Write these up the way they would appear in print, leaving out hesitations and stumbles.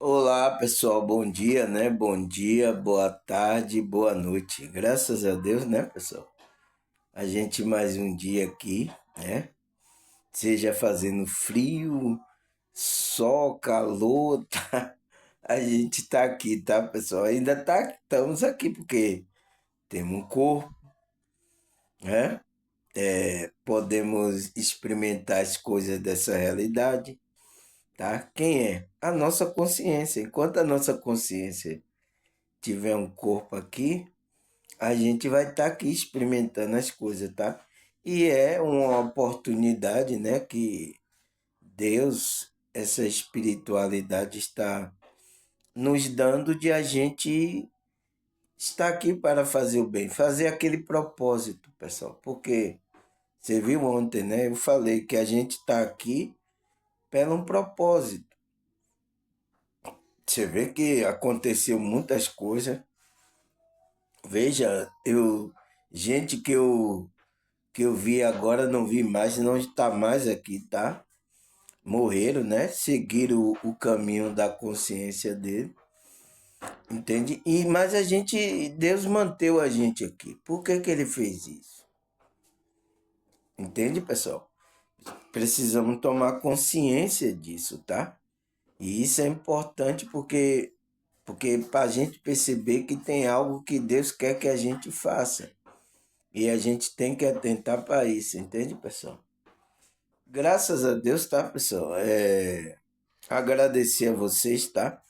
Olá, pessoal, bom dia, né? Bom dia, boa tarde, boa noite. Graças a Deus, né, pessoal? A gente mais um dia aqui, né? Seja fazendo frio, sol, calor, tá? A gente tá aqui, tá, pessoal? Estamos aqui porque temos um corpo, né? Podemos experimentar as coisas dessa realidade, tá? Quem é? A nossa consciência. Enquanto a nossa consciência tiver um corpo aqui, a gente vai estar aqui experimentando as coisas, tá? E é uma oportunidade, né, que Deus, essa espiritualidade está nos dando de a gente estar aqui para fazer o bem, fazer aquele propósito, pessoal. Porque você viu ontem, né? Eu falei que a gente está aqui pelo um propósito. Você vê que aconteceu muitas coisas. Veja, gente que eu vi agora, não vi mais, não está mais aqui, tá? Morreram, né? Seguiram o caminho da consciência dele, entende? Mas Deus manteve a gente aqui. Por que que ele fez isso? Entende, pessoal? Precisamos tomar consciência disso, tá? E isso é importante porque para a gente perceber que tem algo que Deus quer que a gente faça. E a gente tem que atentar para isso, entende, pessoal? Graças a Deus, tá, pessoal? Agradecer a vocês, tá?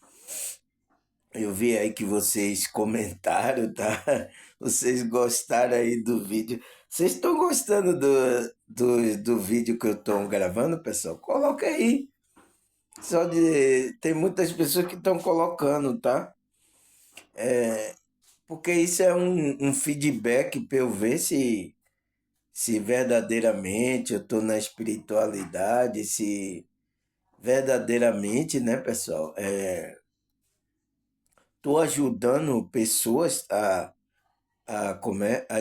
Eu vi aí que vocês comentaram, tá? Vocês gostaram aí do vídeo. Vocês estão gostando do vídeo que eu estou gravando, pessoal? Coloca aí. Tem muitas pessoas que estão colocando, tá? Porque isso é um feedback para eu ver se verdadeiramente eu estou na espiritualidade, se verdadeiramente, né, pessoal? Estou ajudando pessoas a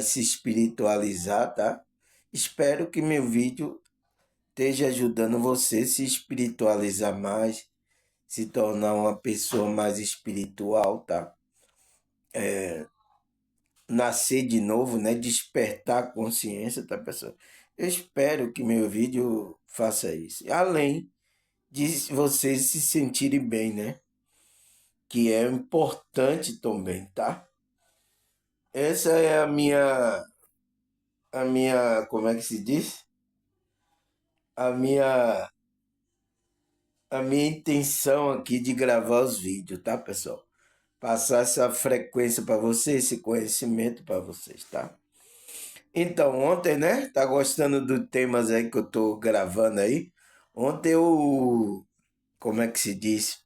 se espiritualizar, tá? Espero que meu vídeo esteja ajudando você a se espiritualizar mais, se tornar uma pessoa mais espiritual, tá? Nascer de novo, né? Despertar a consciência, tá, pessoal? Eu espero que meu vídeo faça isso. Além de vocês se sentirem bem, né? Que é importante também, tá? Essa é como é que se diz? A minha, a minha intenção aqui de gravar os vídeos, tá, pessoal? Passar essa frequência para vocês, esse conhecimento para vocês, tá? Então, ontem, né? Tá gostando dos temas aí que eu tô gravando aí? Ontem como é que se diz?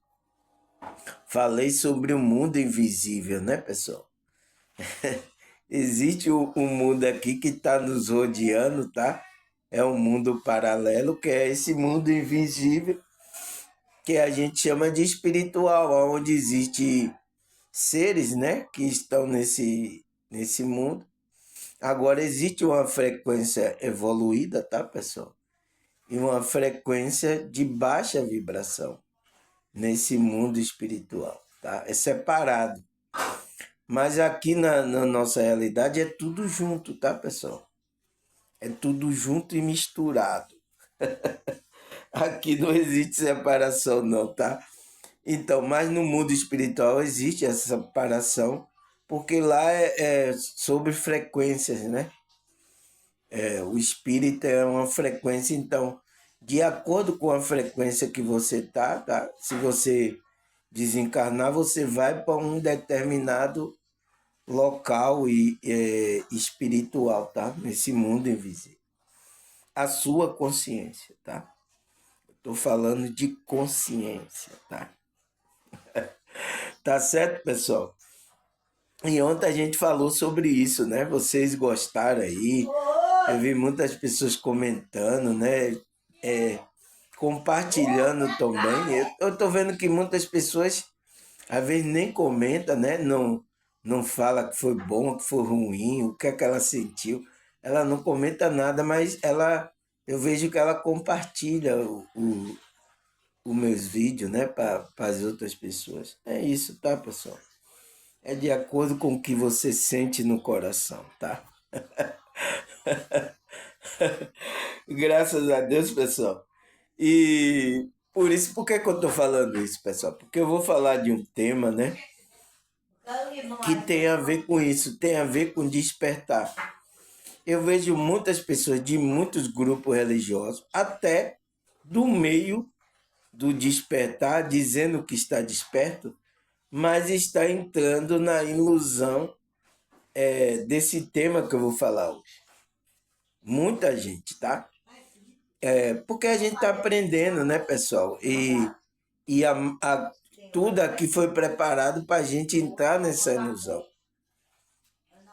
Falei sobre o mundo invisível, né, pessoal? Existe um mundo aqui que está nos rodeando, tá? É um mundo paralelo, que é esse mundo invisível, que a gente chama de espiritual, onde existe seres, né, que estão nesse mundo. Agora existe uma frequência evoluída, tá, pessoal? E uma frequência de baixa vibração nesse mundo espiritual, tá? É separado. Mas aqui na nossa realidade é tudo junto, tá, pessoal? É tudo junto e misturado. Aqui não existe separação, não, tá? Então, mas no mundo espiritual existe essa separação, porque lá é sobre frequências, né? O espírito é uma frequência, então, de acordo com a frequência que você tá? Se você desencarnar, você vai para um determinado local e espiritual, tá? Nesse mundo invisível. A sua consciência, tá? Estou falando de consciência, tá? Tá certo, pessoal? E ontem a gente falou sobre isso, né? Vocês gostaram aí. Eu vi muitas pessoas comentando, né? É, compartilhando também. Eu tô vendo que muitas pessoas às vezes nem comenta, né? Não fala que foi bom, que foi ruim, o que é que ela sentiu. Ela não comenta nada, mas eu vejo que ela compartilha os meus vídeos, né, para as outras pessoas. É isso, tá, pessoal? É de acordo com o que você sente no coração, tá? Graças a Deus, pessoal. E por que que eu tô falando isso, pessoal? Porque eu vou falar de um tema, né, que tem a ver com isso, tem a ver com despertar. Eu vejo muitas pessoas de muitos grupos religiosos, até do meio do despertar, dizendo que está desperto, mas está entrando na ilusão desse tema que eu vou falar hoje. Muita gente, tá? Porque a gente está aprendendo, né, pessoal? E tudo aqui foi preparado para a gente entrar nessa ilusão.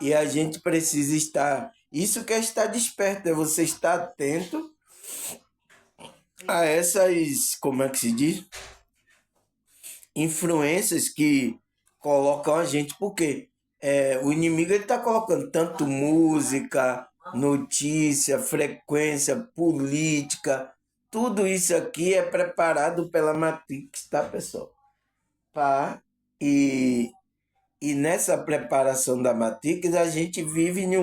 E a gente precisa estar. Isso que é estar desperto, é você estar atento a essas, como é que se diz? Influências que colocam a gente, porque o inimigo está colocando tanto música, notícia, frequência, política, tudo isso aqui é preparado pela Matrix, tá, pessoal? Pá, e, e nessa preparação da Matrix, a gente vive em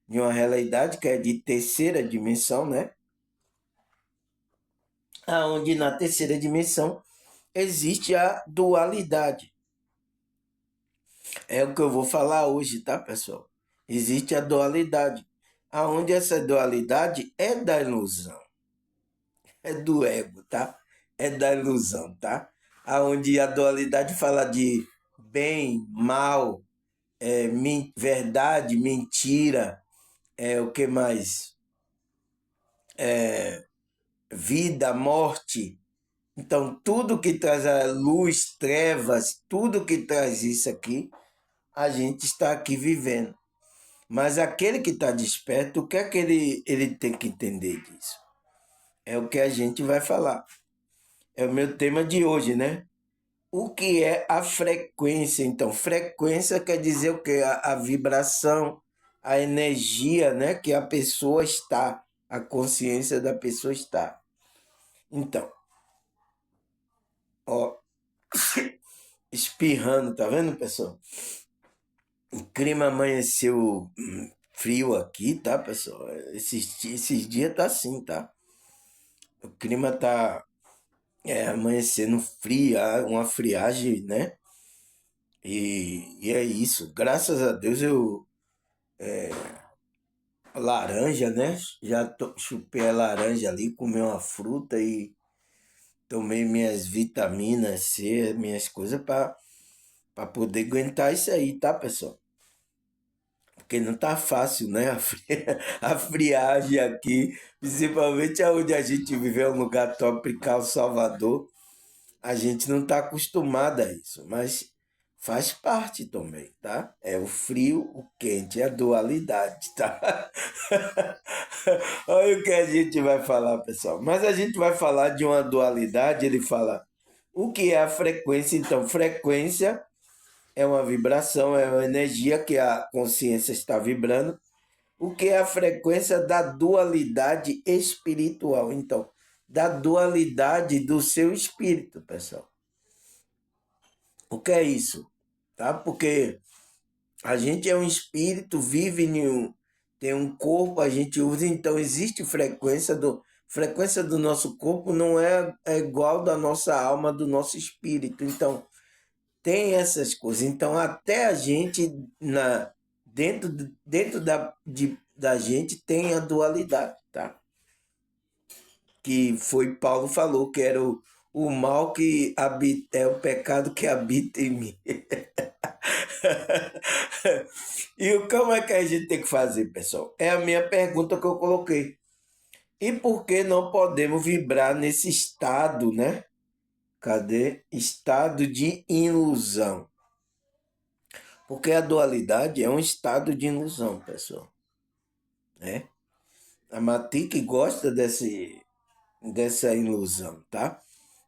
uma realidade que é de terceira dimensão, né? Onde na terceira dimensão existe a dualidade. É o que eu vou falar hoje, tá, pessoal? Existe a dualidade. Aonde essa dualidade é da ilusão, é do ego, tá? É da ilusão, tá? Aonde a dualidade fala de bem, mal, verdade, mentira, o que mais? Vida, morte. Então, tudo que traz a luz, trevas, tudo que traz isso aqui, a gente está aqui vivendo. Mas aquele que está desperto, o que é que ele tem que entender disso? É o que a gente vai falar. É o meu tema de hoje, né? O que é a frequência? Então, frequência quer dizer o quê? A vibração, a energia, né? Que a pessoa está, a consciência da pessoa está. Então, ó, espirrando, tá vendo, pessoal? O clima amanheceu frio aqui, tá, pessoal? Esses dias tá assim, tá? O clima tá amanhecendo frio, uma friagem, né? E é isso. Graças a Deus eu. Laranja, né? Chupei a laranja ali, comi uma fruta e tomei minhas vitaminas C, minhas coisas para poder aguentar isso aí, tá, pessoal? Porque não tá fácil, né? A friagem aqui, principalmente onde a gente vive, é um lugar tropical, Salvador. A gente não está acostumado a isso, mas faz parte também, tá? É o frio, o quente, é a dualidade, tá? Olha o que a gente vai falar, pessoal. Mas a gente vai falar de uma dualidade, ele fala o que é a frequência. Então, frequência é uma vibração, é uma energia que a consciência está vibrando. O que é a frequência da dualidade espiritual? Então, da dualidade do seu espírito, pessoal. O que é isso? Tá? Porque a gente é um espírito, vive tem um corpo, a gente usa, então existe frequência do nosso corpo não é igual da nossa alma, do nosso espírito. Então, tem essas coisas. Então, até a gente dentro da gente tem a dualidade, tá? Que foi Paulo falou que era o mal que habita, é o pecado que habita em mim. E como é que a gente tem que fazer, pessoal? É a minha pergunta que eu coloquei. E por que não podemos vibrar nesse estado, né? Cadê? Estado de ilusão. Porque a dualidade é um estado de ilusão, pessoal. Né? A Matic gosta dessa ilusão, tá?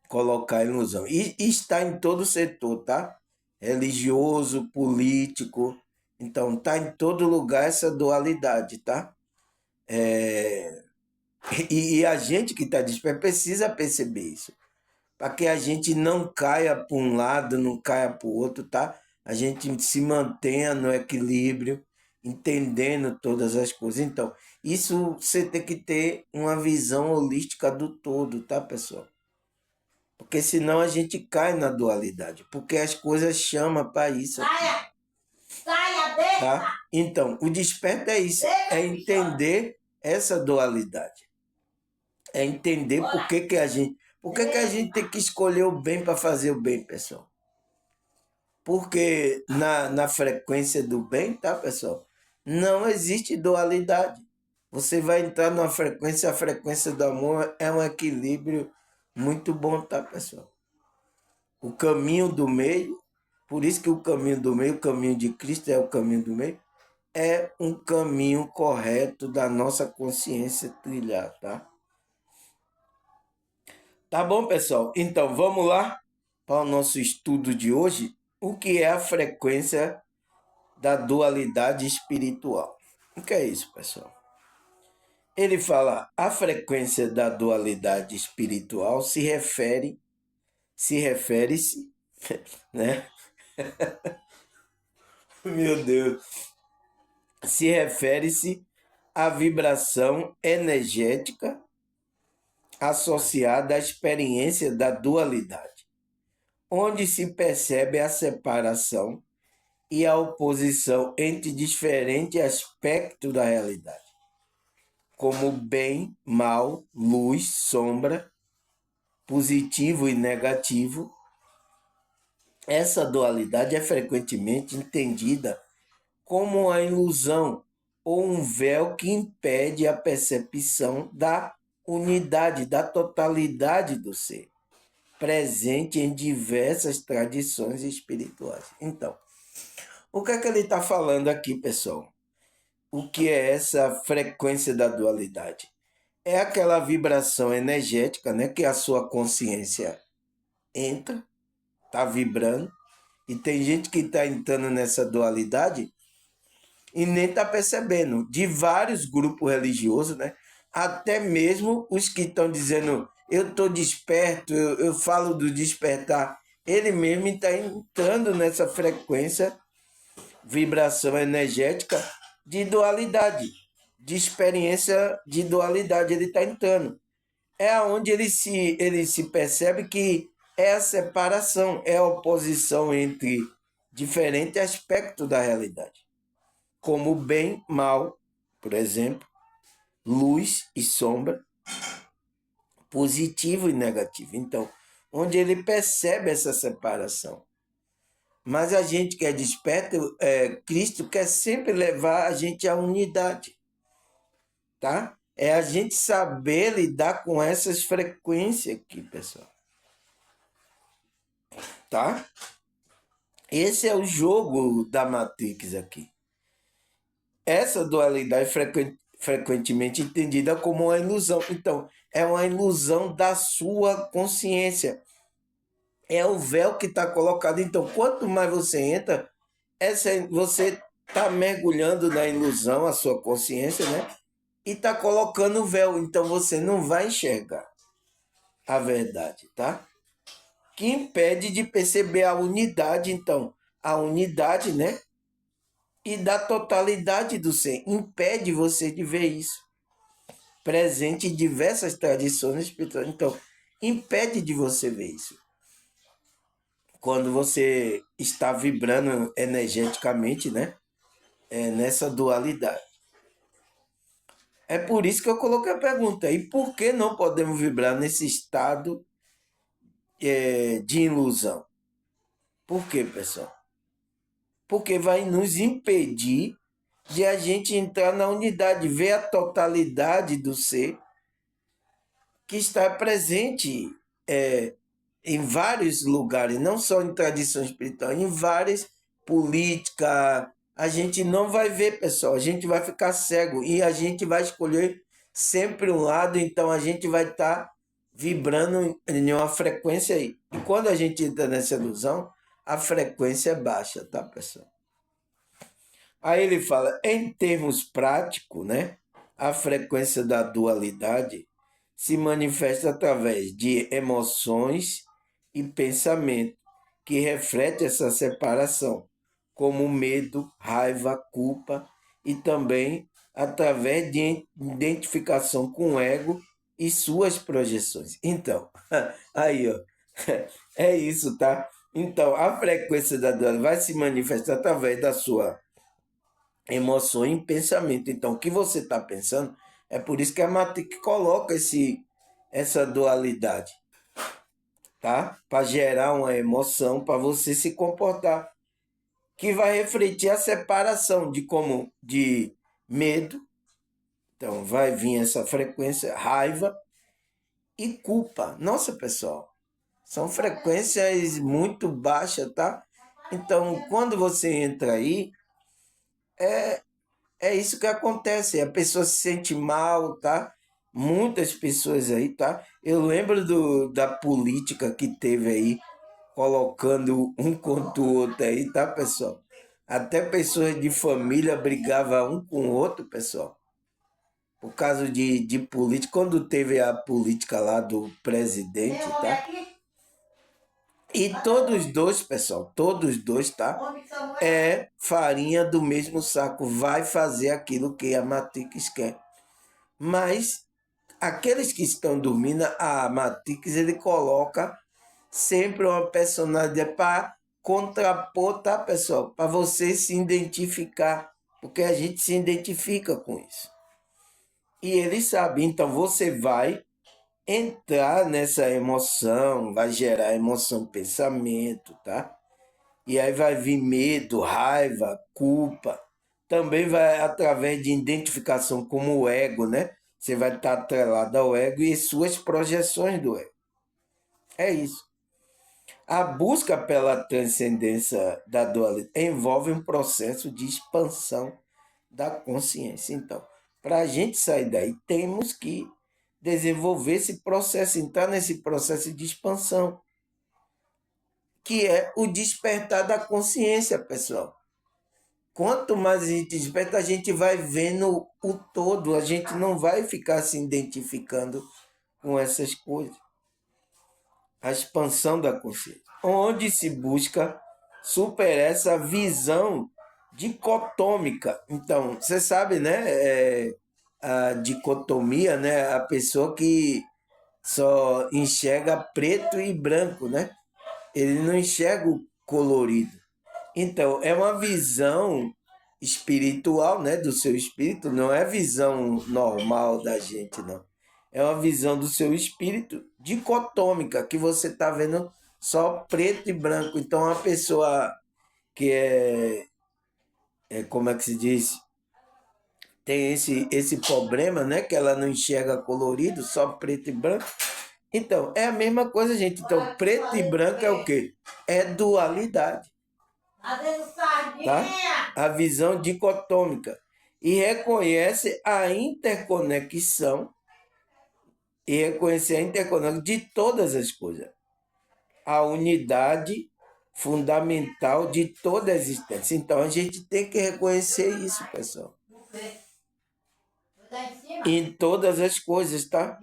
Colocar ilusão. E está em todo setor, tá? Religioso, político. Então, tá em todo lugar essa dualidade, tá? E a gente que está desperto precisa perceber isso. Para que a gente não caia para um lado, não caia para o outro, tá? A gente se mantenha no equilíbrio, entendendo todas as coisas. Então, isso você tem que ter uma visão holística do todo, tá, pessoal? Porque senão a gente cai na dualidade, porque as coisas chamam para isso. Saia! Saia, deixa! Tá? Então, o desperto é isso, é entender essa dualidade. É entender por que a gente... Por que a gente tem que escolher o bem para fazer o bem, pessoal? Porque na frequência do bem, tá, pessoal? Não existe dualidade. Você vai entrar numa frequência, a frequência do amor é um equilíbrio muito bom, tá, pessoal? O caminho do meio, por isso que o caminho do meio, o caminho de Cristo é o caminho do meio, é um caminho correto da nossa consciência trilhar, tá? Tá bom, pessoal? Então, vamos lá para o nosso estudo de hoje. O que é a frequência da dualidade espiritual? O que é isso, pessoal? Ele fala, a frequência da dualidade espiritual se refere-se, né? Meu Deus. Se refere-se à vibração energética associada à experiência da dualidade, onde se percebe a separação e a oposição entre diferentes aspectos da realidade, como bem, mal, luz, sombra, positivo e negativo. Essa dualidade é frequentemente entendida como a ilusão ou um véu que impede a percepção da unidade, da totalidade do ser, presente em diversas tradições espirituais. Então, o que é que ele está falando aqui, pessoal? O que é essa frequência da dualidade? É aquela vibração energética, né, que a sua consciência entra, está vibrando, e tem gente que está entrando nessa dualidade e nem está percebendo, de vários grupos religiosos, né? Até mesmo os que estão dizendo, eu estou desperto, eu falo do despertar, ele mesmo está entrando nessa frequência, vibração energética de dualidade, de experiência de dualidade, ele está entrando. É onde ele se percebe que é a separação, é a oposição entre diferentes aspectos da realidade, como bem, mal, por exemplo, luz e sombra, positivo e negativo. Então, onde ele percebe essa separação. Mas a gente que é desperto, Cristo quer sempre levar a gente à unidade, tá? É a gente saber lidar com essas frequências aqui, pessoal. Tá? Esse é o jogo da Matrix aqui. Essa dualidade frequentemente entendida como uma ilusão. Então, é uma ilusão da sua consciência. É o véu que está colocado. Então, quanto mais você entra, você está mergulhando na ilusão, a sua consciência, né? E está colocando o véu. Então, você não vai enxergar a verdade, tá? Que impede de perceber a unidade. Então, a unidade, né? E da totalidade do ser. Impede você de ver isso. Presente em diversas tradições espirituais. Então, impede de você ver isso. Quando você está vibrando energeticamente, né? Nessa dualidade. É por isso que eu coloquei a pergunta. E por que não podemos vibrar nesse estado de ilusão? Por quê, pessoal? Porque vai nos impedir de a gente entrar na unidade, ver a totalidade do ser que está presente em vários lugares, não só em tradição espiritual, em várias políticas. A gente não vai ver, pessoal, a gente vai ficar cego e a gente vai escolher sempre um lado, então a gente vai estar vibrando em uma frequência aí. E quando a gente entra nessa ilusão, a frequência é baixa, tá, pessoal? Aí ele fala, em termos práticos, né? A frequência da dualidade se manifesta através de emoções e pensamento que refletem essa separação, como medo, raiva, culpa, e também através de identificação com o ego e suas projeções. Então, aí, ó, é isso, tá? Então, a frequência da dualidade vai se manifestar através da sua emoção e pensamento. Então, o que você está pensando, é por isso que a Matrix coloca essa dualidade, tá? Para gerar uma emoção, para você se comportar, que vai refletir a separação de medo. Então, vai vir essa frequência, raiva e culpa. Nossa, pessoal, são frequências muito baixas, tá? Então, quando você entra aí, é isso que acontece. A pessoa se sente mal, tá? Muitas pessoas aí, tá? Eu lembro da política que teve aí, colocando um contra o outro aí, tá, pessoal? Até pessoas de família brigavam um com o outro, pessoal. Por causa de política. Quando teve a política lá do presidente, tá? E todos dois, pessoal, todos dois, tá? É farinha do mesmo saco, vai fazer aquilo que a Matrix quer. Mas aqueles que estão dormindo, a Matrix, ele coloca sempre uma personalidade para contrapor, tá, pessoal? Para você se identificar, porque a gente se identifica com isso. E ele sabe, então você vai entrar nessa emoção, vai gerar emoção, pensamento, tá? E aí vai vir medo, raiva, culpa. Também vai através de identificação como o ego, né? Você vai estar atrelado ao ego e suas projeções do ego. É isso. A busca pela transcendência da dualidade envolve um processo de expansão da consciência. Então, para a gente sair daí, temos que desenvolver esse processo, entrar nesse processo de expansão, que é o despertar da consciência, pessoal. Quanto mais a gente desperta, a gente vai vendo o todo, a gente não vai ficar se identificando com essas coisas. A expansão da consciência, onde se busca superar essa visão dicotômica. Então, você sabe, né? A dicotomia, né? A pessoa que só enxerga preto e branco, né? Ele não enxerga o colorido. Então, é uma visão espiritual, né, do seu espírito, não é visão normal da gente, não. É uma visão do seu espírito dicotômica, que você está vendo só preto e branco. Então, a pessoa que como é que se diz? Tem esse problema, né, que ela não enxerga colorido, só preto e branco. Então, é a mesma coisa, gente. Então, preto e branco é o quê? É dualidade. Tá? A visão dicotômica. E reconhece a interconexão de todas as coisas. A unidade fundamental de toda a existência. Então, a gente tem que reconhecer isso, pessoal. Em todas as coisas, tá?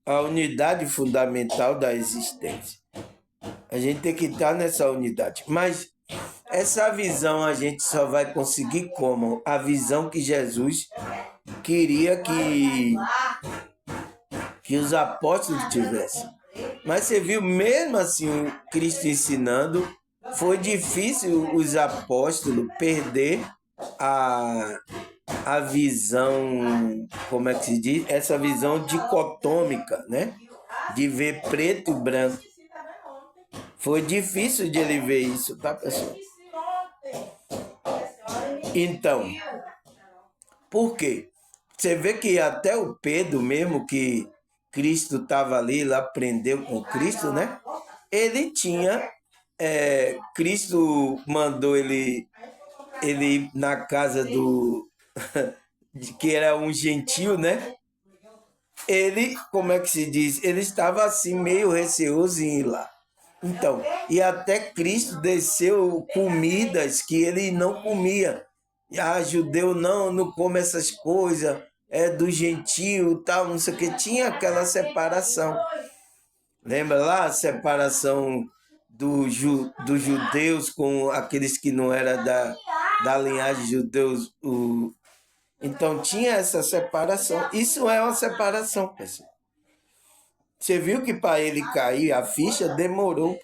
A unidade fundamental da existência. A gente tem que estar nessa unidade. Mas essa visão a gente só vai conseguir como? A visão que Jesus queria que os apóstolos tivessem. Mas você viu, mesmo assim, o Cristo ensinando, foi difícil os apóstolos perder a visão, como é que se diz? Essa visão dicotômica, né? De ver preto e branco. Foi difícil de ele ver isso, tá, pessoal? Então, por quê? Você vê que até o Pedro mesmo, que Cristo estava ali, ele aprendeu com Cristo, né? Ele tinha... Cristo mandou ele ir na casa do... que era um gentil, né? Ele, como é que se diz? Ele estava assim, meio receoso em ir lá. Então, e até Cristo desceu comidas que ele não comia. Ah, judeu não come essas coisas, é do gentio, tal, não sei o que. Tinha aquela separação. Lembra lá a separação dos judeus com aqueles que não eram da linhagem de judeus? Então tinha essa separação. Isso é uma separação, pessoal. Você viu que para ele cair a ficha demorou.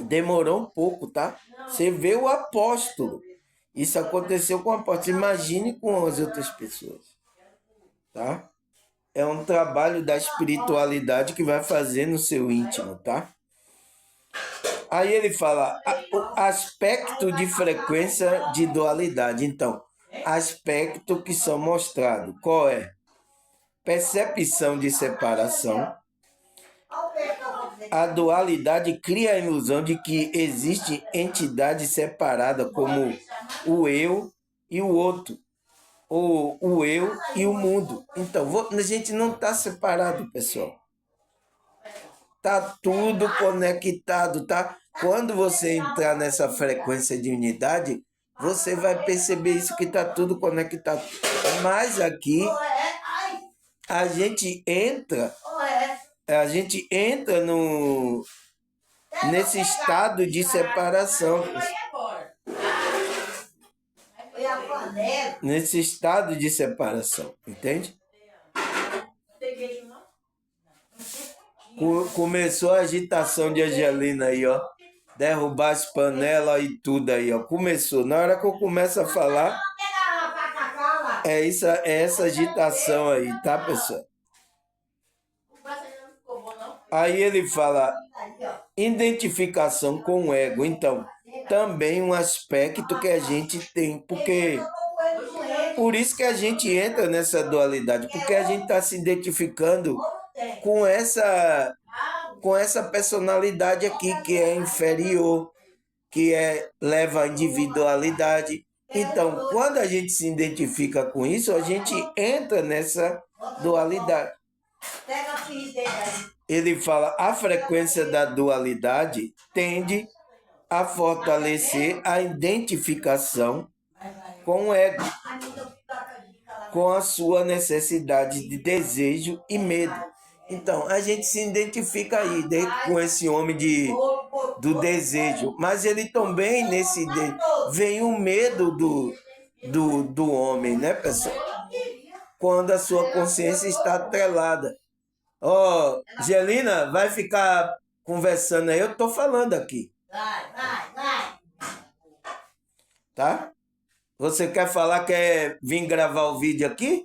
Demorou um pouco, tá? Você vê o apóstolo. Isso aconteceu com o apóstolo. Imagine com as outras pessoas, tá? É um trabalho da espiritualidade que vai fazer no seu íntimo, tá? Aí ele fala o aspecto de frequência de dualidade. Então, aspecto que são mostrados. Qual é? Percepção de separação. A dualidade cria a ilusão de que existe entidade separada como o eu e o outro, ou o eu e o mundo. Então, a gente não está separado, pessoal. Tá tudo conectado, tá? Quando você entrar nessa frequência de unidade, você vai perceber isso que tá tudo conectado. Mas aqui a gente entra nesse estado de separação. Nesse estado de separação, entende? Começou a agitação de Angelina aí, ó. Derrubar as panelas e tudo aí, ó. Começou. Na hora que eu começo a falar, é essa agitação aí, tá, pessoal? Aí ele fala identificação com o ego. Então, também um aspecto que a gente tem, porque por isso que a gente entra nessa dualidade, porque a gente está se identificando com essa personalidade aqui que é inferior, que leva a individualidade. Então, quando a gente se identifica com isso, a gente entra nessa dualidade. Ele fala, a frequência da dualidade tende a fortalecer a identificação com o ego, com a sua necessidade de desejo e medo. Então, a gente se identifica aí com esse homem do desejo, mas ele também, vem o medo do homem, né, pessoal? Quando a sua consciência está atrelada. Ó, Gelina, vai ficar conversando aí, eu tô falando aqui. Vai. Tá? Você quer falar, quer vir gravar o vídeo aqui?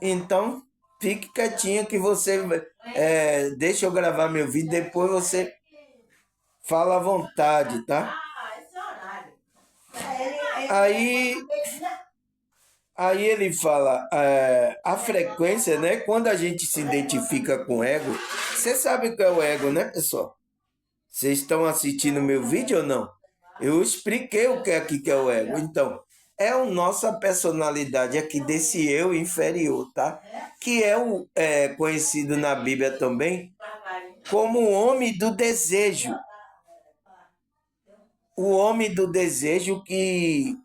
Então, fique quietinho que você... deixa eu gravar meu vídeo, depois você fala à vontade, tá? Aí ele fala, a frequência, né? Quando a gente se identifica com o ego, você sabe o que é o ego, né, pessoal? Vocês estão assistindo meu vídeo ou não? Eu expliquei o que é aqui que é o ego. Então, é a nossa personalidade aqui desse eu inferior, tá? Que é conhecido na Bíblia também como o homem do desejo. O homem do desejo que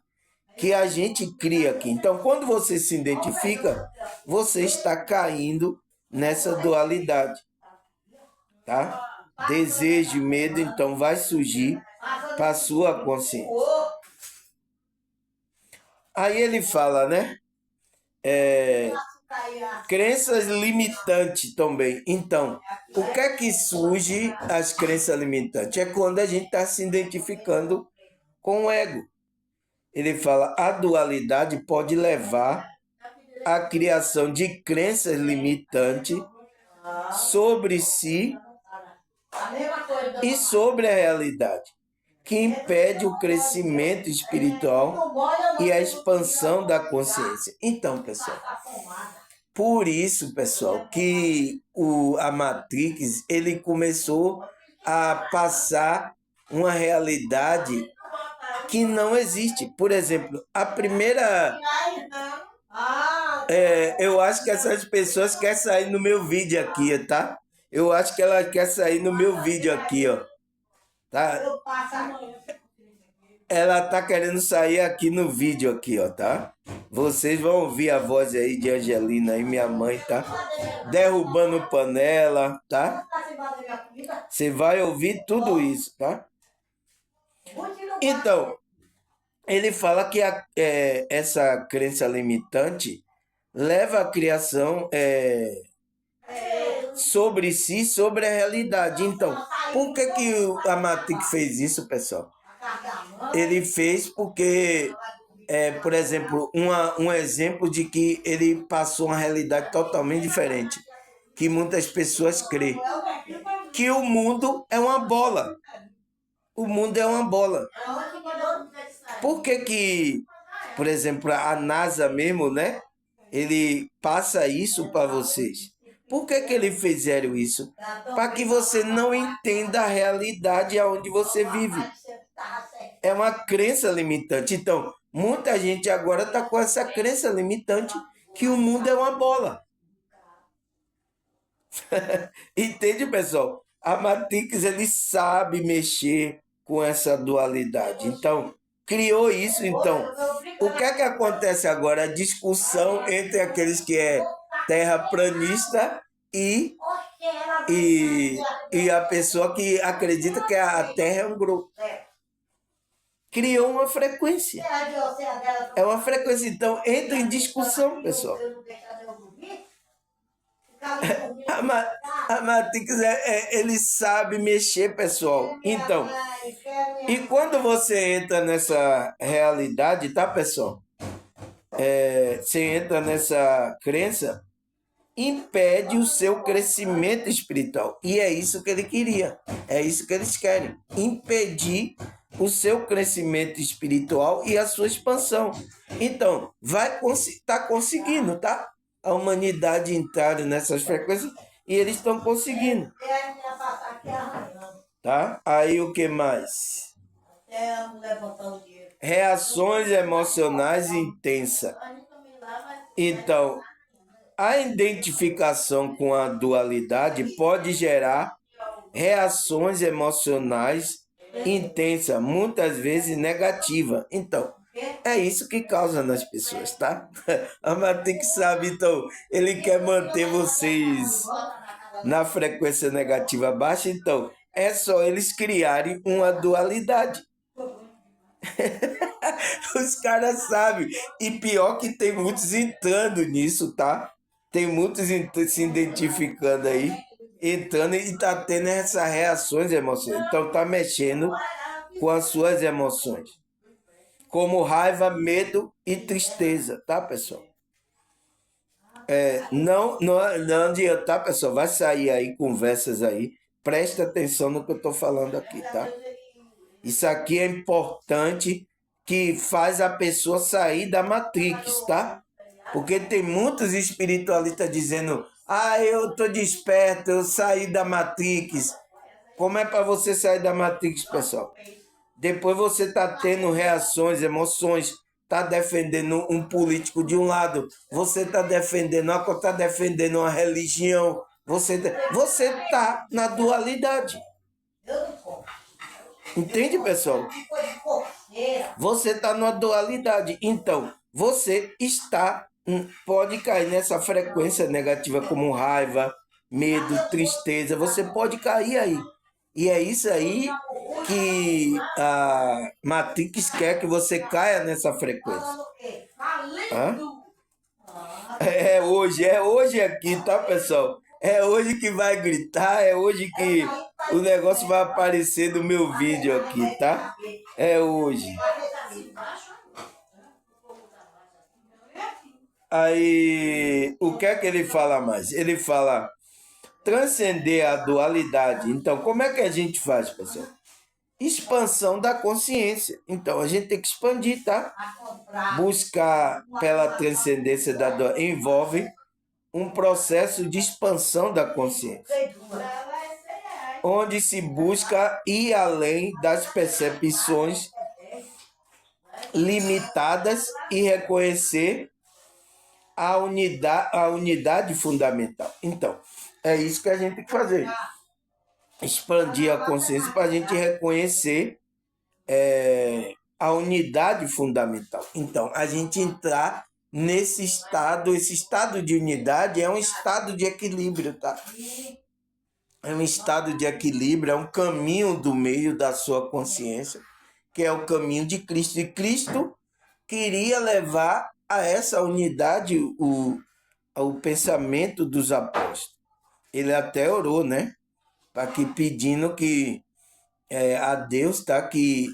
a gente cria aqui. Então, quando você se identifica, você está caindo nessa dualidade, tá? Desejo e medo, então, vai surgir para a sua consciência. Aí ele fala, né? Crenças limitantes também. Então, o que é que surge as crenças limitantes? É quando a gente está se identificando com o ego. Ele fala, a dualidade pode levar à criação de crenças limitantes sobre si e sobre a realidade, que impede o crescimento espiritual e a expansão da consciência. Então, pessoal, por isso, pessoal, que a Matrix, ele começou a passar uma realidade que não existe. Por exemplo, a primeira... eu acho que essas pessoas querem sair no meu vídeo aqui, tá? Eu acho que ela quer sair no meu vídeo aqui, ó. Tá? ela tá querendo sair aqui no vídeo aqui, ó, tá? Vocês vão ouvir a voz aí de Angelina aí, minha mãe, tá? Derrubando panela, tá? Você vai ouvir tudo isso, tá? Então, ele fala que essa crença limitante leva a criação sobre si, sobre a realidade. Então, por que a Matrix fez isso, pessoal? Ele fez porque, por exemplo, um exemplo de que ele passou uma realidade totalmente diferente, que muitas pessoas creem, que o mundo é uma bola. O mundo é uma bola. Por que, por exemplo, a NASA mesmo, né? Ele passa isso para vocês. Por que eles fizeram isso? Para que você não entenda a realidade aonde você vive. É uma crença limitante. Então, muita gente agora está com essa crença limitante que o mundo é uma bola. Entende, pessoal? A Matrix, ele sabe mexer com essa dualidade. Então, criou isso. Então, o que é que acontece agora? A discussão entre aqueles que é terraplanista e a pessoa que acredita que a Terra é um globo. Criou uma frequência. É uma frequência. Então, entra em discussão, pessoal. A Matrix, ele sabe mexer, pessoal. Então, e quando você entra nessa realidade, tá, pessoal? Você entra nessa crença, impede o seu crescimento espiritual. E é isso que ele queria. É isso que eles querem. Impedir o seu crescimento espiritual e a sua expansão. Então, tá conseguindo, tá? A humanidade entrar nessas frequências e eles estão conseguindo. Tá? Aí o que mais? Reações emocionais intensas. Então, a identificação com a dualidade pode gerar reações emocionais intensas, muitas vezes negativas. Então, é isso que causa nas pessoas, tá? A Matrix sabe, então, ele quer manter vocês na frequência negativa baixa, então, é só eles criarem uma dualidade. Os caras sabem. E pior que tem muitos entrando nisso, tá? Tem muitos se identificando aí, entrando e tá tendo essas reações emocionais. Então tá mexendo com as suas emoções. Como raiva, medo e tristeza, tá, pessoal? Não adianta, tá, pessoal? Vai sair aí conversas aí. Presta atenção no que eu tô falando aqui, tá? Isso aqui é importante, que faz a pessoa sair da Matrix, tá? Porque tem muitos espiritualistas dizendo: ah, eu tô desperto, eu saí da Matrix. Como é para você sair da Matrix, pessoal? Depois você tá tendo reações, emoções, tá defendendo um político de um lado, você tá defendendo uma religião, você tá na dualidade. Entende, pessoal? Você está numa dualidade. Então, você pode cair nessa frequência negativa como raiva, medo, tristeza. Você pode cair aí. E é isso aí que a Matrix quer que você caia nessa frequência. Hã? É hoje aqui, tá, pessoal? É hoje que vai gritar, é hoje que o negócio vai aparecer no meu vídeo aqui, tá? É hoje. Aí, o que é que ele fala mais? Ele fala transcender a dualidade. Então, como é que a gente faz, pessoal? Expansão da consciência. Então, a gente tem que expandir, tá? Buscar pela transcendência da dualidade envolve um processo de expansão da consciência, onde se busca ir além das percepções limitadas e reconhecer a unidade fundamental. Então, é isso que a gente tem que fazer. Expandir a consciência para a gente reconhecer a unidade fundamental. Então, a gente entrar nesse estado, esse estado de unidade é um estado de equilíbrio, tá? É um estado de equilíbrio, é um caminho do meio da sua consciência, que é o caminho de Cristo. E Cristo queria levar a essa unidade o pensamento dos apóstolos. Ele até orou, né? Para que pedindo que a Deus, tá? Que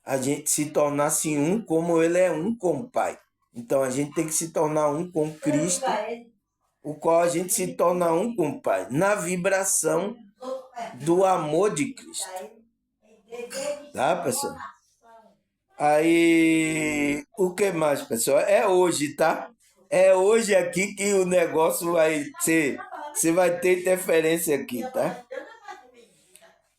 a gente se tornasse um como ele é um com o Pai. Então a gente tem que se tornar um com Cristo, o qual a gente se torna um com o Pai, na vibração do amor de Cristo. Tá, pessoal? Aí, o que mais, pessoal? É hoje, tá? É hoje aqui que o negócio vai ser. Você vai ter interferência aqui, tá?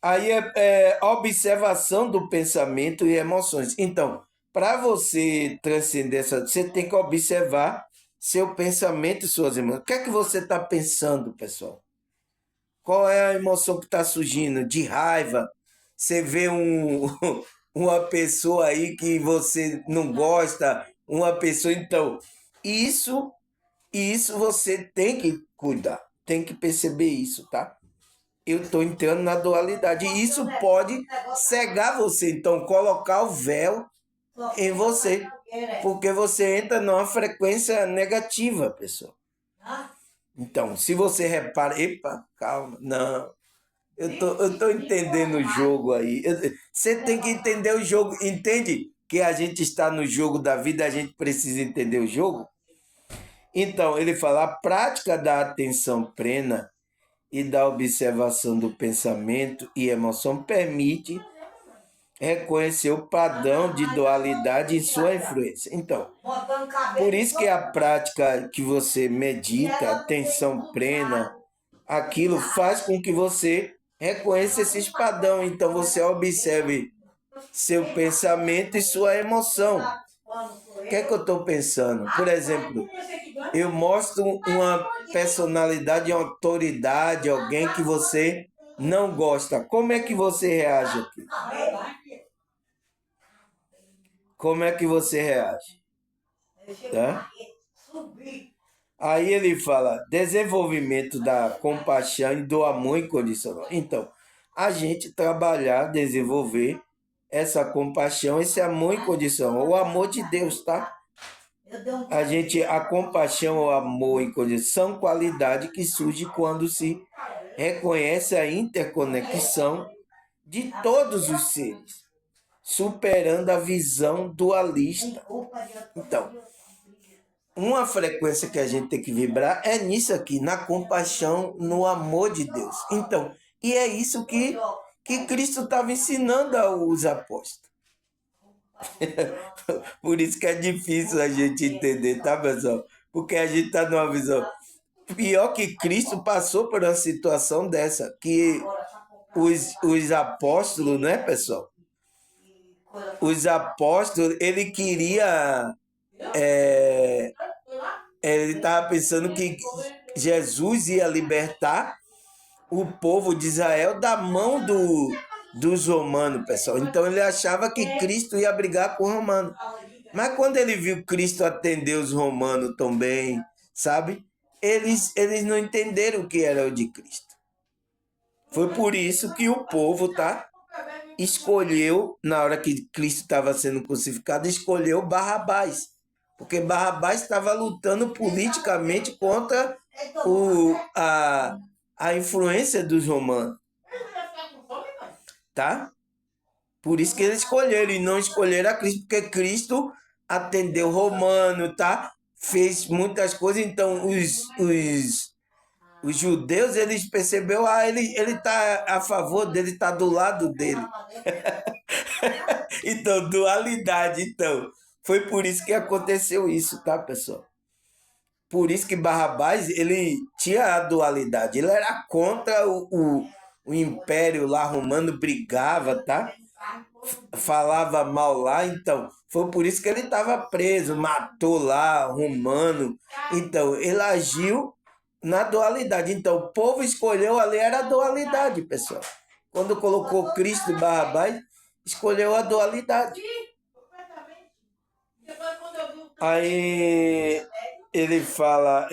Aí é observação do pensamento e emoções. Então, para você transcender essa, você tem que observar seu pensamento e suas emoções. O que é que você está pensando, pessoal? Qual é a emoção que está surgindo? De raiva? Você vê uma pessoa aí que você não gosta, uma pessoa. Então, isso você tem que cuidar, tem que perceber isso, tá? Eu estou entrando na dualidade. E isso pode cegar você. Então, colocar o véu em você. Porque você entra numa frequência negativa, pessoal. Então, se você repara... Epa, calma. Não. Eu tô entendendo o jogo aí. Você tem que entender o jogo. Entende que a gente está no jogo da vida, a gente precisa entender o jogo? Então, ele fala, a prática da atenção plena e da observação do pensamento e emoção permite reconhecer o padrão de dualidade em sua influência. Então, por isso que a prática que você medita, atenção plena, aquilo faz com que você reconheça esses padrões. Então, você observe seu pensamento e sua emoção. O que é que eu estou pensando? Por exemplo, eu mostro uma personalidade, uma autoridade, alguém que você não gosta. Como é que você reage aqui? Como é que você reage? Tá? Aí ele fala desenvolvimento da compaixão e do amor incondicional. Então, a gente trabalhar, desenvolver essa compaixão, esse amor incondicional, o amor de Deus, tá? A compaixão, o amor incondicional são qualidades que surgem quando se reconhece a interconexão de todos os seres, superando a visão dualista. Então, uma frequência que a gente tem que vibrar é nisso aqui, na compaixão, no amor de Deus. Então, e é isso que Cristo estava ensinando aos apóstolos. Por isso que é difícil a gente entender, tá, pessoal? Porque a gente está numa visão. Pior que Cristo passou por uma situação dessa, que os apóstolos, né, pessoal? Os apóstolos, ele queria. Ele estava pensando que Jesus ia libertar o povo de Israel da mão dos romanos, pessoal. Então ele achava que Cristo ia brigar com os romanos. Mas quando ele viu Cristo atender os romanos também, sabe? Eles não entenderam o que era o de Cristo. Foi por isso que o povo, tá? Escolheu, na hora que Cristo estava sendo crucificado, escolheu Barrabás. Porque Barrabás estava lutando politicamente contra a influência dos romanos. Tá? Por isso que eles escolheram e não escolheram a Cristo, porque Cristo atendeu romano, tá? Fez muitas coisas, então os judeus, eles perceberam, ele tá a favor dele, tá do lado dele. Então, dualidade, então. Foi por isso que aconteceu isso, tá, pessoal? Por isso que Barrabás, ele tinha a dualidade. Ele era contra o império lá romano, brigava, tá? Falava mal lá, então foi por isso que ele estava preso, matou lá romano. Então ele agiu na dualidade. Então o povo escolheu ali, era a dualidade, pessoal. Quando colocou Cristo e Barrabás, escolheu a dualidade. Aí ele fala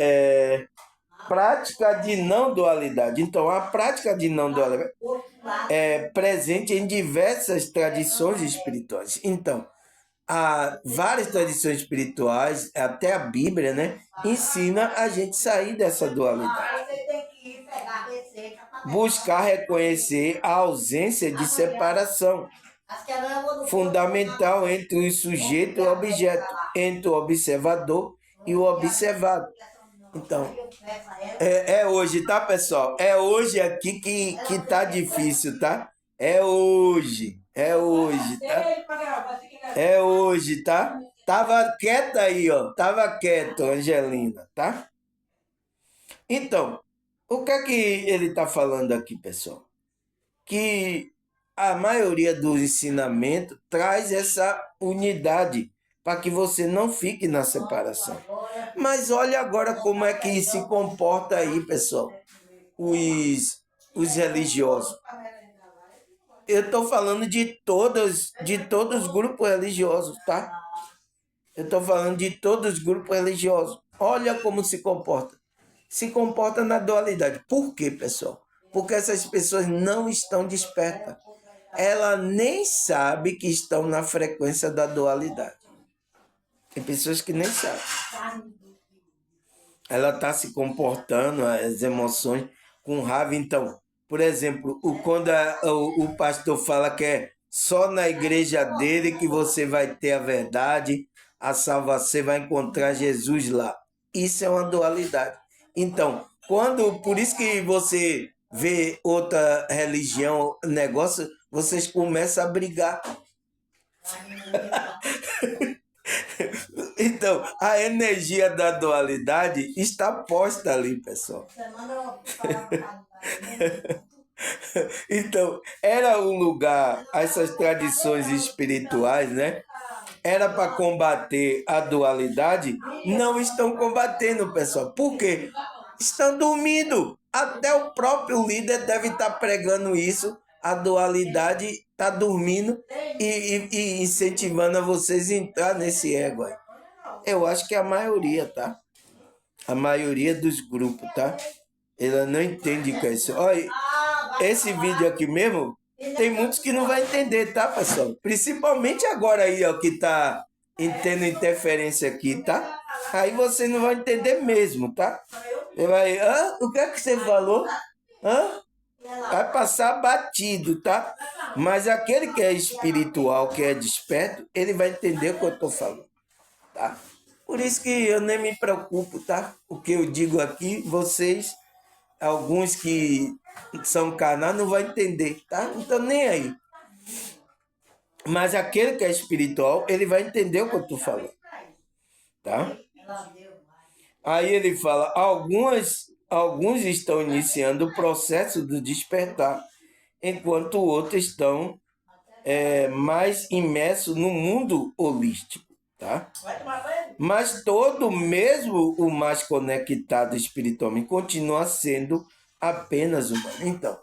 prática de não dualidade. Então, a prática de não dualidade é presente em diversas tradições espirituais. Então, há várias tradições espirituais, até a Bíblia, né, ensina a gente sair dessa dualidade. Buscar reconhecer a ausência de separação fundamental entre o sujeito e o objeto, entre o observador e o observado. Então, é hoje, tá, pessoal? É hoje aqui que tá difícil, tá? É hoje, tá? É hoje, tá? Tava quieta aí, ó. Tava quieto, Angelina, tá? Então, o que é que ele tá falando aqui, pessoal? Que a maioria do ensinamento traz essa unidade para que você não fique na separação. Mas olha agora como é que se comporta aí, pessoal, os religiosos. Eu estou falando de todos os grupos religiosos, tá? Eu estou falando de todos os grupos religiosos. Olha como se comporta. Se comporta na dualidade. Por quê, pessoal? Porque essas pessoas não estão despertas. Ela nem sabe que estão na frequência da dualidade. Tem pessoas que nem sabem. Ela está se comportando, as emoções, com raiva. Então, por exemplo, quando o pastor fala que é só na igreja dele que você vai ter a verdade, a salvação, você vai encontrar Jesus lá. Isso é uma dualidade. Então, por isso que você vê outra religião, negócio, vocês começam a brigar. Então, a energia da dualidade está posta ali, pessoal. Então, era um lugar, essas tradições espirituais, né? Era para combater a dualidade, não estão combatendo, pessoal. Por quê? Estão dormindo. Até o próprio líder deve estar pregando isso. A dualidade está dormindo e incentivando a vocês a entrar nesse ego aí. Eu acho que a maioria, tá? A maioria dos grupos, tá? Ela não entende o que é isso. Olha, esse vídeo aqui mesmo, tem muitos que não vai entender, tá, pessoal? Principalmente agora aí, ó, que tá tendo interferência aqui, tá? Aí você não vai entender mesmo, tá? Você vai, o que é que você falou? Vai passar batido, tá? Mas aquele que é espiritual, que é desperto, ele vai entender o que eu tô falando, tá? Por isso que eu nem me preocupo, tá? O que eu digo aqui, vocês, alguns que são canais, não vão entender, tá? Então nem aí. Mas aquele que é espiritual, ele vai entender o que eu tô falando, tá? Aí ele fala, alguns estão iniciando o processo do despertar, enquanto outros estão mais imersos no mundo holístico, tá? Mas todo, mesmo o mais conectado espiritualmente, continua sendo apenas humano. Então,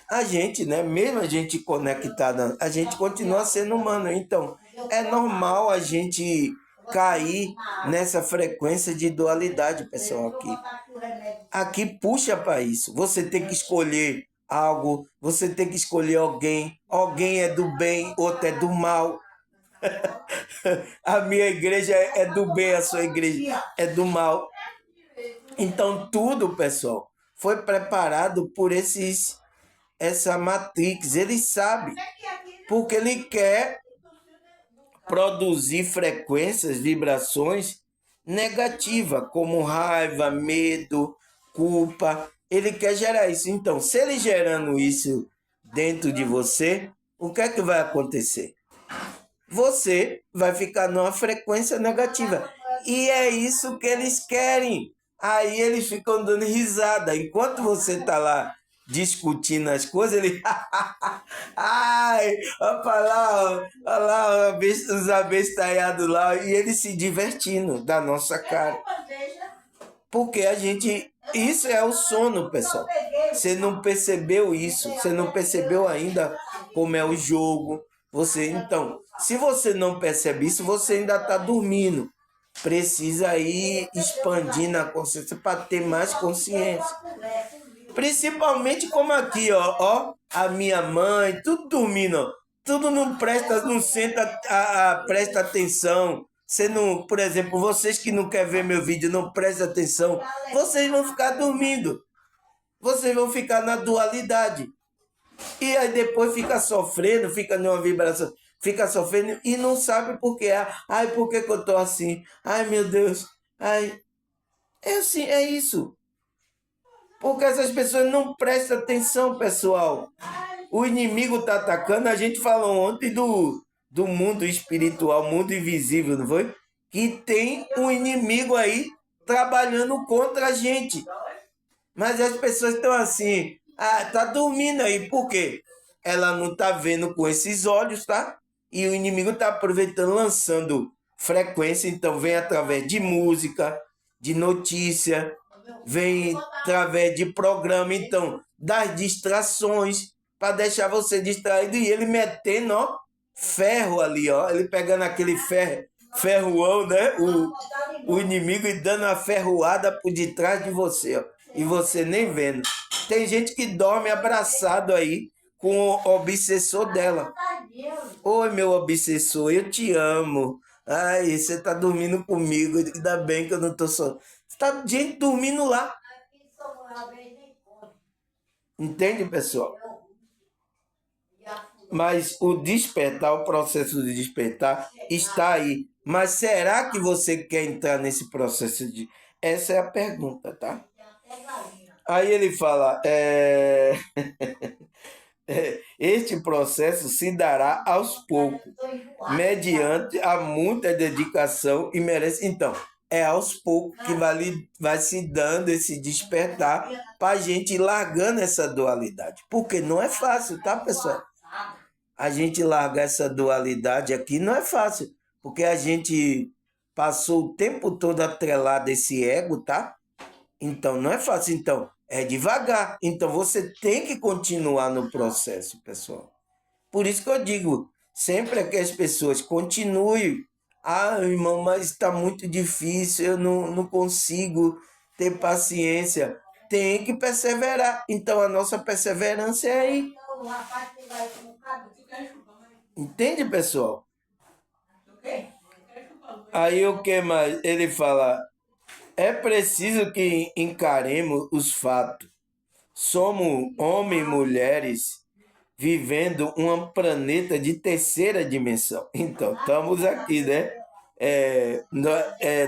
a gente, né, mesmo a gente conectada, a gente continua sendo humano. Então, é normal a gente cair nessa frequência de dualidade, pessoal, aqui. Aqui puxa para isso. Você tem que escolher algo, você tem que escolher alguém. Alguém é do bem, outro é do mal. A minha igreja é do bem, a sua igreja é do mal. Então tudo, pessoal, foi preparado por essa Matrix. Ele sabe, porque ele quer produzir frequências, vibrações negativas, como raiva, medo, culpa. Ele quer gerar isso. Então, se ele gerando isso dentro de você, o que é que vai acontecer? Você vai ficar numa frequência negativa. E é isso que eles querem. Aí eles ficam dando risada. Enquanto você está lá discutindo as coisas, ele. Ai, olha lá, os abestalhados lá. E ele se divertindo da nossa cara. Porque a gente. Isso é o sono, pessoal. Você não percebeu isso. Você não percebeu ainda como é o jogo. Então, se você não percebe isso, você ainda está dormindo. precisa ir expandindo a consciência para ter mais consciência. Principalmente como aqui, ó, a minha mãe, tudo dormindo, ó. Tudo não presta, não senta, presta atenção. Você não, por exemplo, vocês que não querem ver meu vídeo, não prestam atenção, vocês vão ficar dormindo. Vocês vão ficar na dualidade. E aí depois fica sofrendo, fica numa vibração, fica sofrendo e não sabe por quê. Ai, por que que eu tô assim? Ai, meu Deus. Ai, é assim, é isso. Porque essas pessoas não prestam atenção, pessoal. O inimigo está atacando. A gente falou ontem do mundo espiritual, mundo invisível, não foi? Que tem um inimigo aí trabalhando contra a gente. Mas as pessoas estão assim, tá dormindo aí. Por quê? Ela não está vendo com esses olhos, tá? E o inimigo está aproveitando, lançando frequência. Então vem através de música, de notícia, vem através de programa, então, das distrações, para deixar você distraído e ele metendo, ó, ferro ali, ó, ele pegando aquele ferroão, né, o inimigo e dando a ferroada por detrás de você, ó, e você nem vendo. Tem gente que dorme abraçado aí com o obsessor dela. Oi, meu obsessor, eu te amo. Ai, você tá dormindo comigo, ainda bem que eu não tô só. Tá gente dormindo lá. Entende, pessoal? Mas o despertar, o processo de despertar está aí. Mas será que você quer entrar nesse processo de... Essa é a pergunta, tá? Aí ele fala, este processo se dará aos poucos, mediante a muita dedicação e merece... Então, é aos poucos que vai se dando esse despertar para a gente ir largando essa dualidade. Porque não é fácil, tá, pessoal? A gente largar essa dualidade aqui não é fácil, porque a gente passou o tempo todo atrelado a esse ego, tá? Então, não é fácil. Então, é devagar. Então, você tem que continuar no processo, pessoal. Por isso que eu digo, sempre que as pessoas continuem. Ah, irmão, mas está muito difícil, eu não consigo ter paciência. Tem que perseverar. Então, a nossa perseverança é aí. Entende, pessoal? Aí o que mais? Ele fala, é preciso que encaremos os fatos. Somos homens e mulheres vivendo um planeta de terceira dimensão. Então, estamos aqui, né?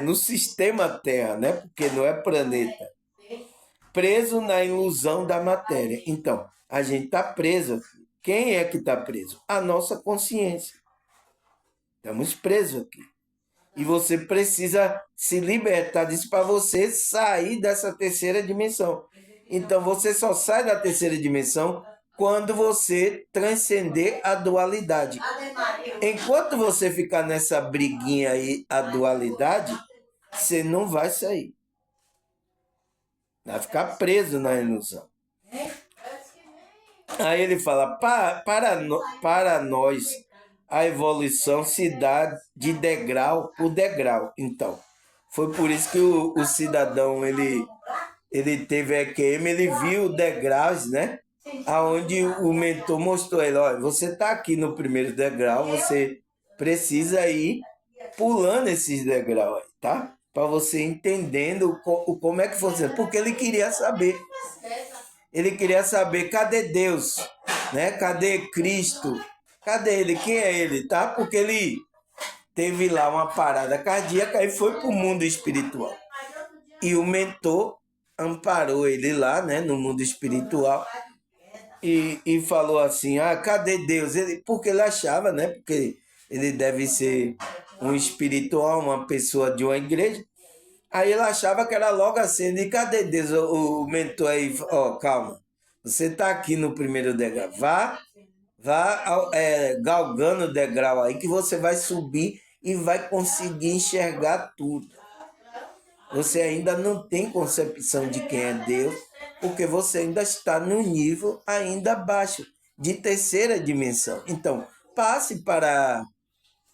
No sistema Terra, né? Porque não é planeta. Preso na ilusão da matéria. Então, a gente está preso. Quem é que está preso? A nossa consciência. Estamos presos aqui. E você precisa se libertar disso para você sair dessa terceira dimensão. Então, você só sai da terceira dimensão quando você transcender a dualidade. Enquanto você ficar nessa briguinha aí, a dualidade, você não vai sair. Vai ficar preso na ilusão. Aí ele fala, para nós, a evolução se dá de degrau por degrau. Então, foi por isso que o cidadão, ele teve EQM, ele viu degraus, né? Aonde o mentor mostrou ele, olha, você está aqui no primeiro degrau, você precisa ir pulando esses degraus, tá? Para você entendendo como é que funciona. Porque ele queria saber. Ele queria saber, cadê Deus? Né? Cadê Cristo? Cadê ele? Quem é ele? Tá? Porque ele teve lá uma parada cardíaca e foi para o mundo espiritual. E o mentor amparou ele lá, né, no mundo espiritual e falou assim, cadê Deus? Porque ele achava, né, porque ele deve ser um espiritual, uma pessoa de uma igreja. Aí ele achava que era logo assim, e cadê Deus? O mentor aí, calma, você está aqui no primeiro degrau, vá galgando o degrau aí que você vai subir e vai conseguir enxergar tudo. Você ainda não tem concepção de quem é Deus, porque você ainda está no nível ainda baixo, de terceira dimensão. Então, passe para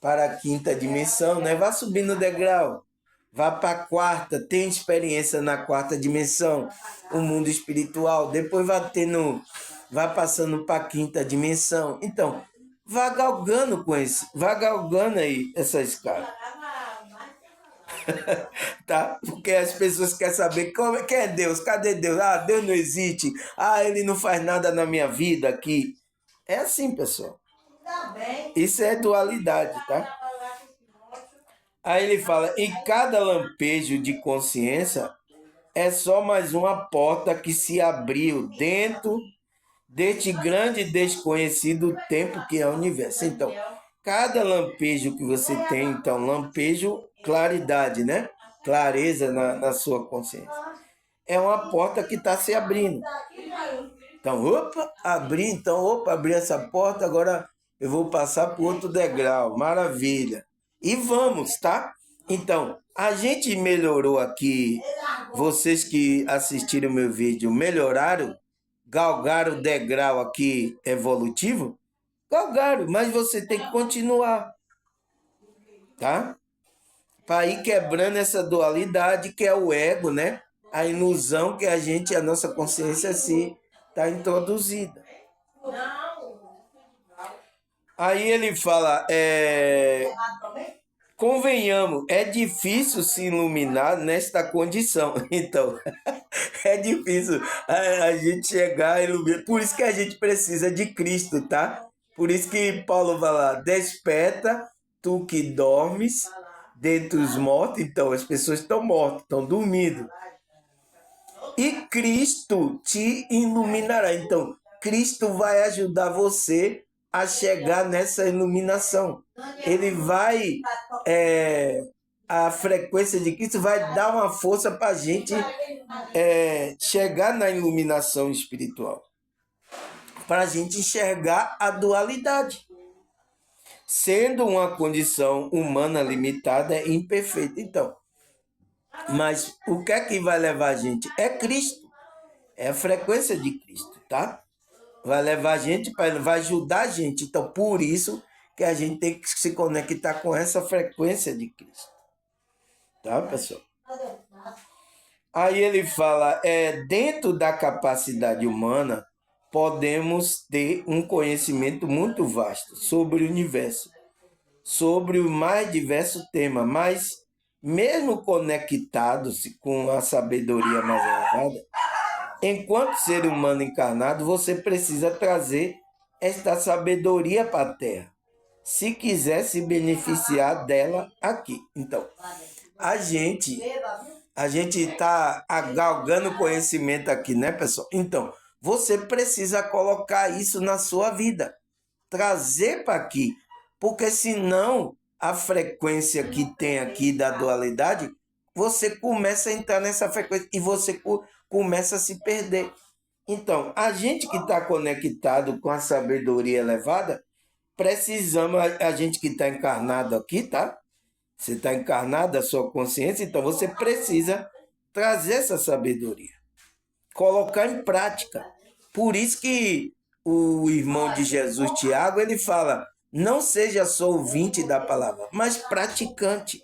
a quinta dimensão, né? Vá subindo o degrau. Vá para a quarta, tem experiência na quarta dimensão, o mundo espiritual. Depois vai passando para a quinta dimensão. Então, vá galgando com isso, vá galgando aí essa escala. Tá? Porque as pessoas querem saber quem é Deus, cadê Deus? Ah, Deus não existe. Ah, ele não faz nada na minha vida aqui. É assim, pessoal. Isso é dualidade, tá? Aí ele fala, em cada lampejo de consciência é só mais uma porta que se abriu dentro deste grande desconhecido tempo que é o universo. Então, cada lampejo que você tem, então, lampejo, claridade, né? Clareza na sua consciência. É uma porta que está se abrindo. Então, abri essa porta, agora eu vou passar para outro degrau. Maravilha. E vamos, tá? Então, a gente melhorou aqui. Vocês que assistiram meu vídeo melhoraram? Galgaram o degrau aqui evolutivo? Galgaram, mas você tem que continuar, tá? Para ir quebrando essa dualidade que é o ego, né? A ilusão que a nossa consciência se está introduzida. Aí ele fala, convenhamos, é difícil se iluminar nesta condição. Então, é difícil a gente chegar a iluminar. Por isso que a gente precisa de Cristo, tá? Por isso que Paulo vai lá, desperta, tu que dormes, dentre os mortos. Então, as pessoas estão mortas, estão dormindo. E Cristo te iluminará. Então, Cristo vai ajudar você a chegar nessa iluminação. Ele vai, a frequência de Cristo vai dar uma força para a gente chegar na iluminação espiritual. Para a gente enxergar a dualidade. Sendo uma condição humana limitada e imperfeita. Então, mas o que é que vai levar a gente? É Cristo. É a frequência de Cristo, tá? Vai levar a gente, vai ajudar a gente. Então, por isso que a gente tem que se conectar com essa frequência de Cristo. Tá, pessoal? Aí ele fala, dentro da capacidade humana, podemos ter um conhecimento muito vasto sobre o universo, sobre os mais diversos temas, mas mesmo conectados com a sabedoria mais elevada, enquanto ser humano encarnado, você precisa trazer esta sabedoria para a Terra, se quiser se beneficiar dela aqui. Então, a gente está galgando conhecimento aqui, né, pessoal? Então, você precisa colocar isso na sua vida, trazer para aqui, porque senão a frequência que tem aqui da dualidade, você começa a entrar nessa frequência e você começa a se perder. Então, a gente que está conectado com a sabedoria elevada, precisamos, a gente que está encarnado aqui, tá? Você está encarnado, a sua consciência, então você precisa trazer essa sabedoria, colocar em prática. Por isso que o irmão de Jesus, Tiago, ele fala, não seja só ouvinte da palavra, mas praticante.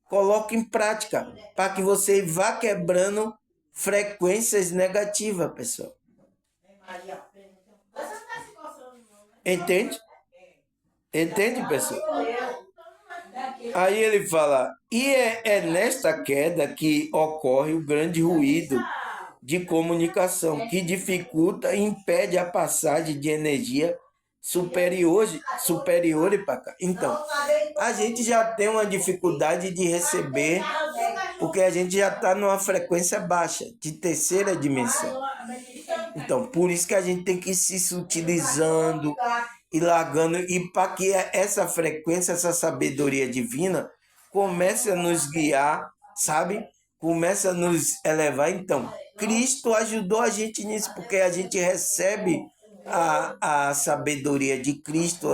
Coloque em prática, para que você vá quebrando frequências negativas, pessoal. Entende? Entende, pessoal? Aí ele fala, e é nesta queda que ocorre o grande ruído de comunicação, que dificulta e impede a passagem de energia superior para cá. Então, a gente já tem uma dificuldade de receber, porque a gente já está numa frequência baixa, de terceira dimensão. Então, por isso que a gente tem que ir se sutilizando e largando, e para que essa frequência, essa sabedoria divina comece a nos guiar, sabe? Comece a nos elevar. Então, Cristo ajudou a gente nisso, porque a gente recebe a sabedoria de Cristo,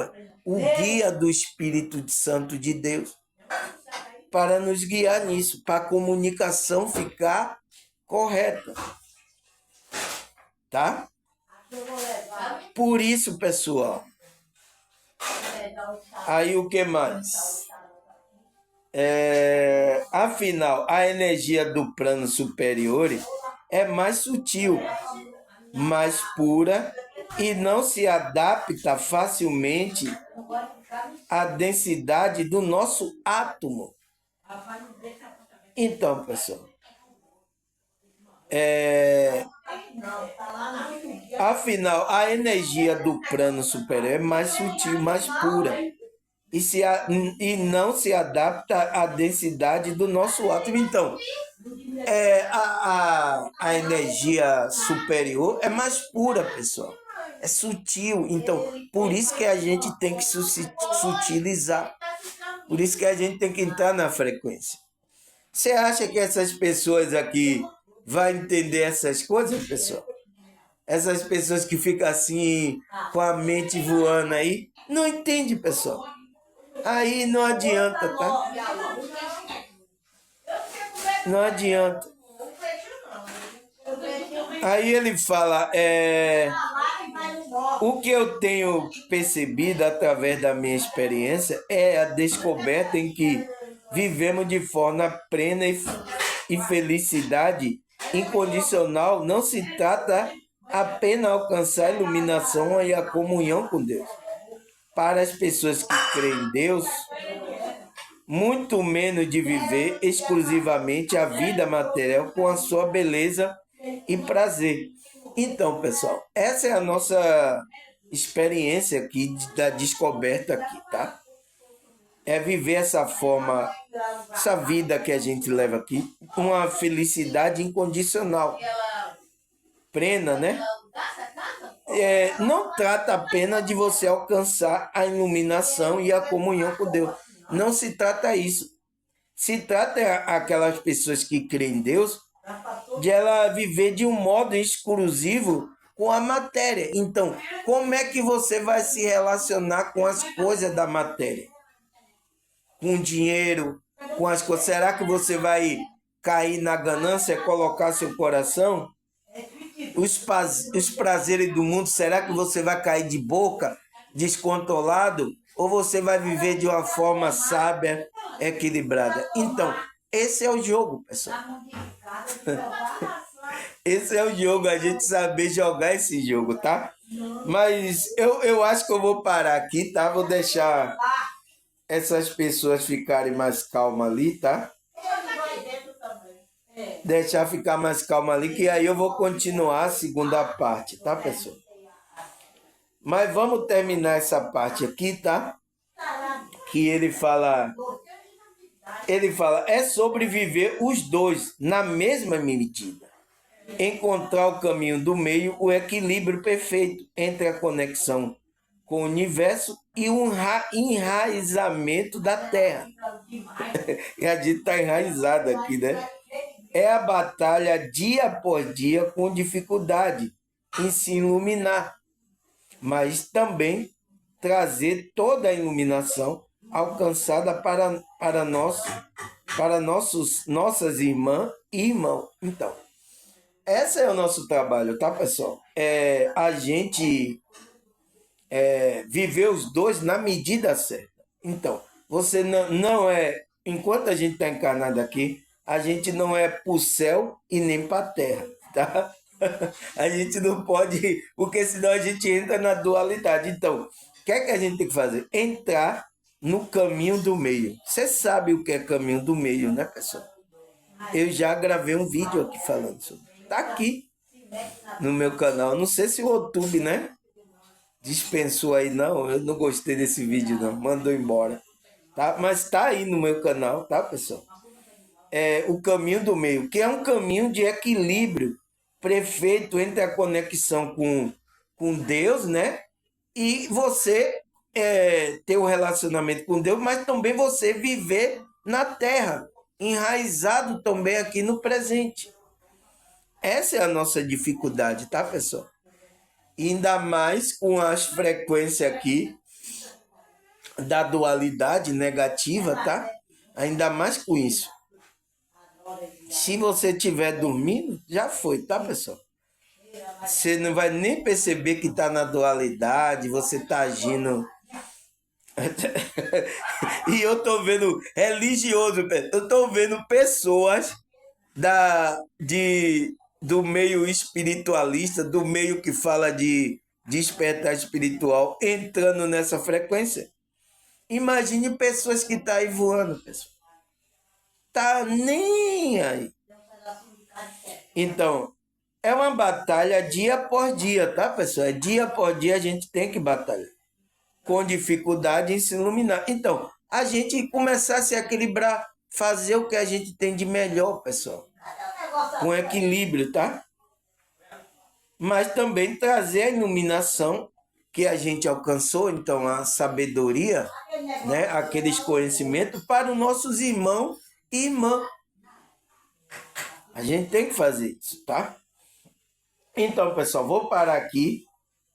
o guia do Espírito Santo de Deus, para nos guiar nisso, para a comunicação ficar correta. Tá? Por isso, pessoal. Aí o que mais? Afinal, a energia do plano superior é mais sutil, mais pura e não se adapta facilmente à densidade do nosso átomo. Então, pessoal, afinal, a energia do plano superior é mais sutil, mais pura e não se adapta à densidade do nosso átomo. Então, a energia superior é mais pura, pessoal. É sutil. Então, por isso que a gente tem que sutilizar. Por isso que a gente tem que entrar na frequência. Você acha que essas pessoas aqui vão entender essas coisas, pessoal? Essas pessoas que ficam assim, com a mente voando aí, não entende, pessoal. Aí não adianta, tá? Não adianta. Aí ele fala, o que eu tenho percebido através da minha experiência é a descoberta em que vivemos de forma plena e felicidade incondicional. Não se trata apenas de alcançar a iluminação e a comunhão com Deus. Para as pessoas que creem em Deus, muito menos de viver exclusivamente a vida material com a sua beleza e prazer. Então, pessoal, essa é a nossa experiência aqui da descoberta aqui, tá? É viver essa forma, essa vida que a gente leva aqui, uma felicidade incondicional, plena, né? Não trata apenas de você alcançar a iluminação e a comunhão com Deus. Não se trata isso. Se trata aquelas pessoas que creem em Deus, de ela viver de um modo exclusivo com a matéria. Então, como é que você vai se relacionar com as coisas da matéria? Com dinheiro, com as coisas. Será que você vai cair na ganância, colocar seu coração? Os prazeres do mundo, será que você vai cair de boca, descontrolado? Ou você vai viver de uma forma sábia, equilibrada? Então, esse é o jogo, pessoal. Esse é o jogo, a gente saber jogar esse jogo, tá? Mas eu acho que eu vou parar aqui, tá? Vou deixar essas pessoas ficarem mais calmas ali, tá? Deixar ficar mais calma ali, que aí eu vou continuar a segunda parte, tá, pessoal? Mas vamos terminar essa parte aqui, tá? Que ele fala, é sobreviver os dois na mesma medida. Encontrar o caminho do meio, o equilíbrio perfeito entre a conexão com o universo e o enraizamento da Terra. E a gente está enraizado aqui, né? É a batalha dia por dia com dificuldade em se iluminar, mas também trazer toda a iluminação alcançada para nossas irmãs e irmãos. Então, esse é o nosso trabalho, tá, pessoal? A gente viver os dois na medida certa. Então, você não é... Enquanto a gente está encarnado aqui, a gente não é para o céu e nem para a terra, tá? A gente não pode... Porque senão a gente entra na dualidade. Então, o que é que a gente tem que fazer? Entrar no caminho do meio. Você sabe o que é caminho do meio, né, pessoal? Eu já gravei um vídeo aqui falando sobre. Tá aqui no meu canal. Não sei se o YouTube, né, dispensou aí, não. Eu não gostei desse vídeo, não. Mandou embora. Tá? Mas tá aí no meu canal, tá, pessoal? O caminho do meio, que é um caminho de equilíbrio perfeito entre a conexão com Deus, né? E você ter um relacionamento com Deus, mas também você viver na terra, enraizado também aqui no presente. Essa é a nossa dificuldade, tá, pessoal? E ainda mais com as frequências aqui da dualidade negativa, tá? Ainda mais com isso. Se você estiver dormindo, já foi, tá, pessoal? Você não vai nem perceber que está na dualidade, você está agindo E eu tô vendo religioso, eu tô vendo pessoas do meio espiritualista, do meio que fala de despertar espiritual, entrando nessa frequência. Imagine pessoas que estão aí voando, pessoal. Tá nem aí. Então, é uma batalha dia após dia, tá, pessoal? Dia após dia a gente tem que batalhar. Com dificuldade em se iluminar. Então, a gente começar a se equilibrar, fazer o que a gente tem de melhor, pessoal. Com equilíbrio, tá? Mas também trazer a iluminação que a gente alcançou, então a sabedoria, né, aqueles conhecimentos para os nossos irmãos e irmãs. A gente tem que fazer isso, tá? Então, pessoal, vou parar aqui,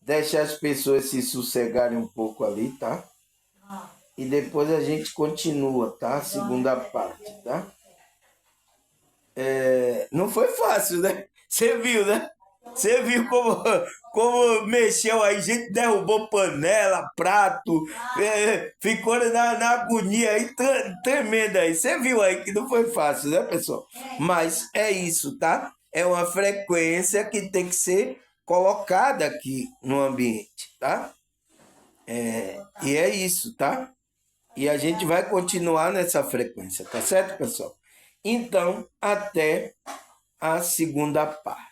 deixar as pessoas se sossegarem um pouco ali, tá? E depois a gente continua, tá? A segunda parte, tá? Não foi fácil, né? Você viu, né? Você viu como mexeu aí, gente derrubou panela, prato, ficou na agonia aí tremenda aí. Você viu aí que não foi fácil, né, pessoal? Mas é isso, tá? É uma frequência que tem que ser colocada aqui no ambiente, tá? E é isso, tá? E a gente vai continuar nessa frequência, tá certo, pessoal? Então, até a segunda parte.